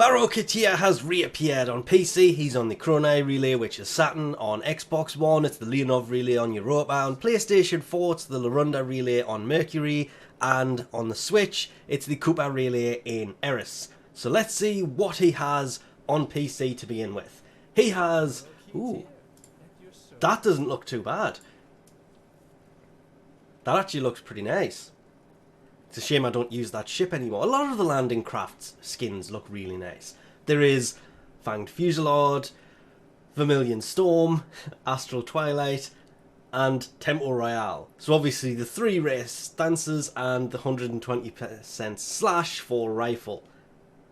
Baro has reappeared on PC. He's on the Chronai relay, which is Saturn. On Xbox One, it's the Leonov relay on Europa. On PlayStation 4, it's the Larunda relay on Mercury. And on the Switch, it's the Koopa relay in Eris. So let's see what he has on PC to begin with. He has... Ooh, that doesn't look too bad. That actually looks pretty nice. It's a shame I don't use that ship anymore. A lot of the landing crafts skins look really nice. There is Fanged Fusillade, Vermillion Storm, Astral Twilight, and Tempo Royale. So obviously the 3 race stances and the 120% slash for rifle.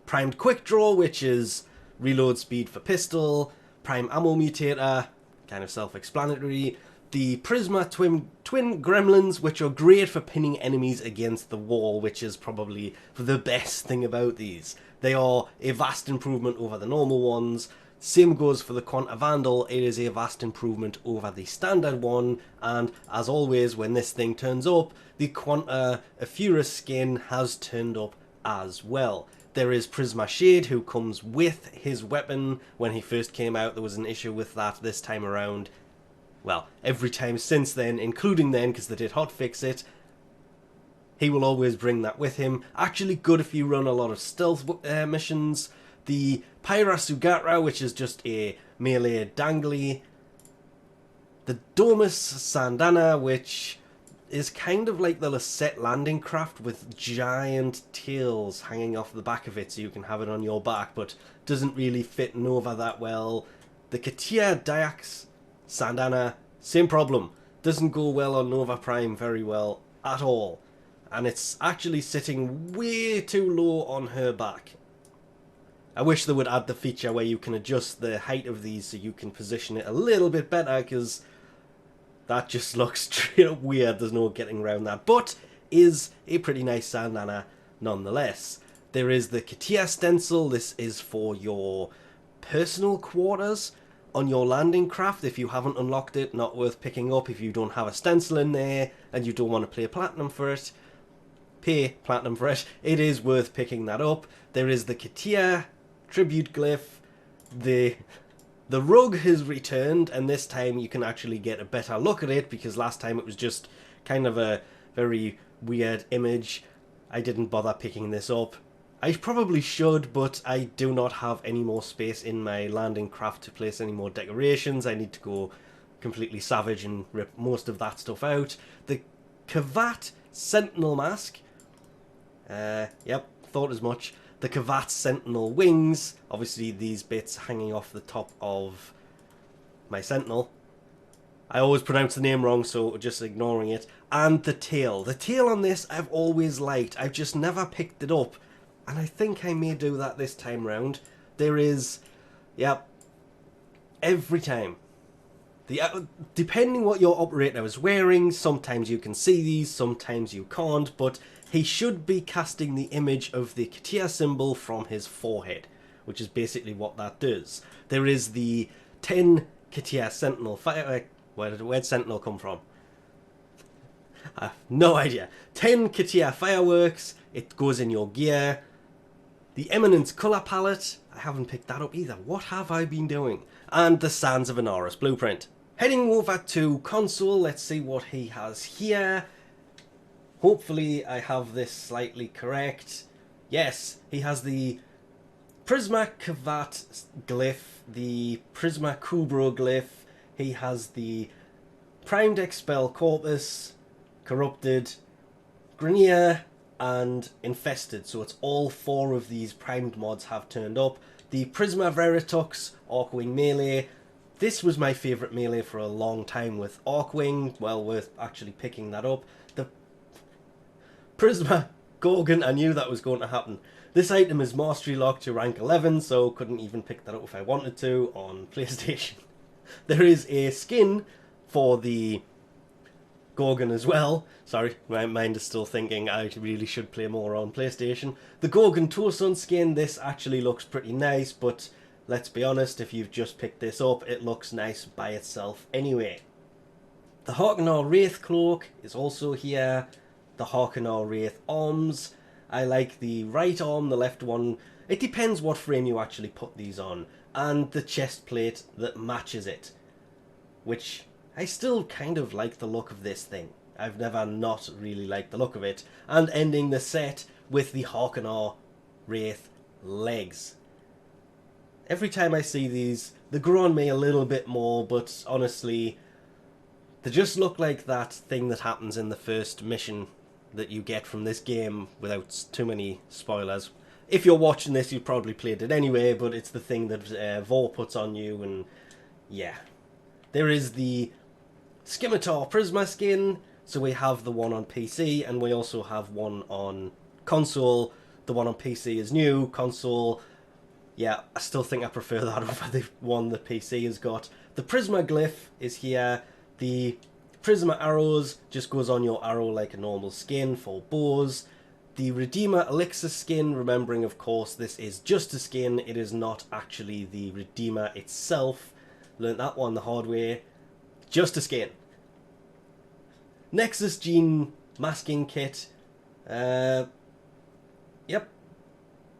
Primed quickdraw, which is reload speed for pistol. Prime ammo mutator, kind of self-explanatory. The prisma twin gremlins, which are great for pinning enemies against the wall, which is probably the best thing about these. They are a vast improvement over the normal ones. Same goes for the quanta vandal. It is a vast improvement over the standard one. And as always, when this thing turns up, the quanta aufeis skin has turned up as well. There is Prisma Shade, who comes with his weapon. When he first came out, there was an issue with that this time around. Well, every time since then, including then, because they did hotfix it, he will always bring that with him. Actually good if you run a lot of stealth missions. The pyra sugatra, which is just a melee dangly. The domus syandana, which is kind of like the Lasset landing craft with giant tails hanging off the back of it so you can have it on your back, but doesn't really fit Nova that well. The katia diax syandana, same problem. Doesn't go well on Nova Prime very well at all. And it's actually sitting way too low on her back. I wish they would add the feature where you can adjust the height of these so you can position it a little bit better, because that just looks straight up weird. There's no getting around that. But is a pretty nice syandana nonetheless. There is the katia stencil. This is for your personal quarters on your landing craft. If you haven't unlocked it, not worth picking up. If you don't have a stencil in there and you don't want to pay platinum for it, it is worth picking that up. There is the katia tribute glyph. The rug has returned, and this time you can actually get a better look at it, because last time it was just kind of a very weird image. I didn't bother picking this up. I probably should, but I do not have any more space in my landing craft to place any more decorations. I need to go completely savage and rip most of that stuff out. The kavat sentinel mask. Yep, thought as much. The kavat sentinel wings. Obviously these bits hanging off the top of my sentinel. I always pronounce the name wrong, so just ignoring it. And the tail. The tail on this I've always liked. I've just never picked it up. And I think I may do that this time round. There is, yep, every time. Depending what your operator is wearing, sometimes you can see these, sometimes you can't, but he should be casting the image of the katia symbol from his forehead, which is basically what that does. There is the 10 katia sentinel fire. Where'd sentinel come from? I have no idea. 10 katia fireworks. It goes in your gear. The eminence colour palette, I haven't picked that up either. What have I been doing? And the Sands of Inaros blueprint. Heading over to console, let's see what he has here. Hopefully I have this slightly correct. Yes, he has the prisma kavat glyph, the prisma kubro glyph. He has the primed expel corpus, corrupted, grenier, and infested. So it's all 4 of these primed mods have turned up. The Prisma Veritux Arcwing melee. This was my favourite melee for a long time with Arcwing. Well worth actually picking that up. The Prisma Gorgon, I knew that was going to happen. This item is mastery locked to rank 11, so couldn't even pick that up if I wanted to on PlayStation. There is a skin for the Gorgon as well. Sorry, my mind is still thinking I really should play more on PlayStation. The Gorgon Tosun skin, this actually looks pretty nice, but let's be honest, if you've just picked this up, it looks nice by itself anyway. The Harkonar Wraith Cloak is also here. The Harkonar Wraith Arms. I like the right arm, the left one It depends what frame you actually put these on, and the chest plate that matches it. Which, I still kind of like the look of this thing. I've never not really liked the look of it. And ending the set with the Harkonnen Wraith legs. Every time I see these, they grow on me a little bit more, but honestly, they just look like that thing that happens in the first mission that you get from this game, without too many spoilers. If you're watching this, you probably played it anyway, but it's the thing that Vor puts on you, and yeah. There is the Scimitar Prisma skin, so we have the one on PC, and we also have one on console. The one on PC is new, console, yeah, I still think I prefer that over the one the PC has got. The Prisma glyph is here. The Prisma arrows just goes on your arrow like a normal skin for bows. The Redeemer Elixir skin, remembering of course this is just a skin, it is not actually the Redeemer itself. Learned that one the hard way. Just a skin. Nexus Gene masking kit. Yep.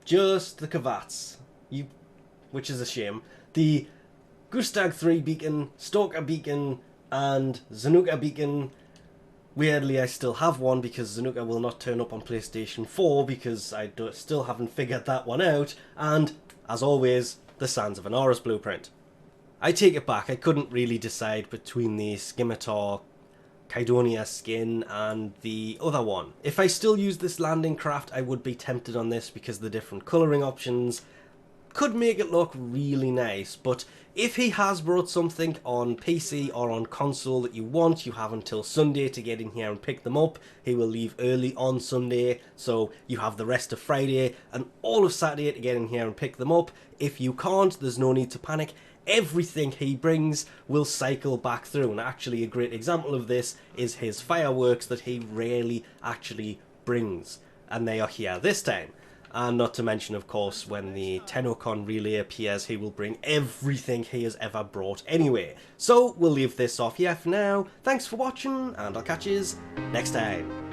Just the kavats. Which is a shame. The Gustag 3 beacon, Stalker beacon, and Zanuka beacon. Weirdly, I still have one because Zanuka will not turn up on PlayStation 4 because I still haven't figured that one out. And, as always, the Sands of Inaros blueprint. I take it back, I couldn't really decide between the Scimitar Cydonia skin and the other one. If I still use this landing craft, I would be tempted on this because the different colouring options could make it look really nice, but if he has brought something on PC or on console that you want, you have until Sunday to get in here and pick them up. He will leave early on Sunday, so you have the rest of Friday and all of Saturday to get in here and pick them up. If you can't, there's no need to panic. Everything he brings will cycle back through, and actually a great example of this is his fireworks that he rarely actually brings, and they are here this time. And not to mention, of course, when the TennoCon relay appears, he will bring everything he has ever brought anyway. So we'll leave this off here for now. Thanks for watching, and I'll catch you next time.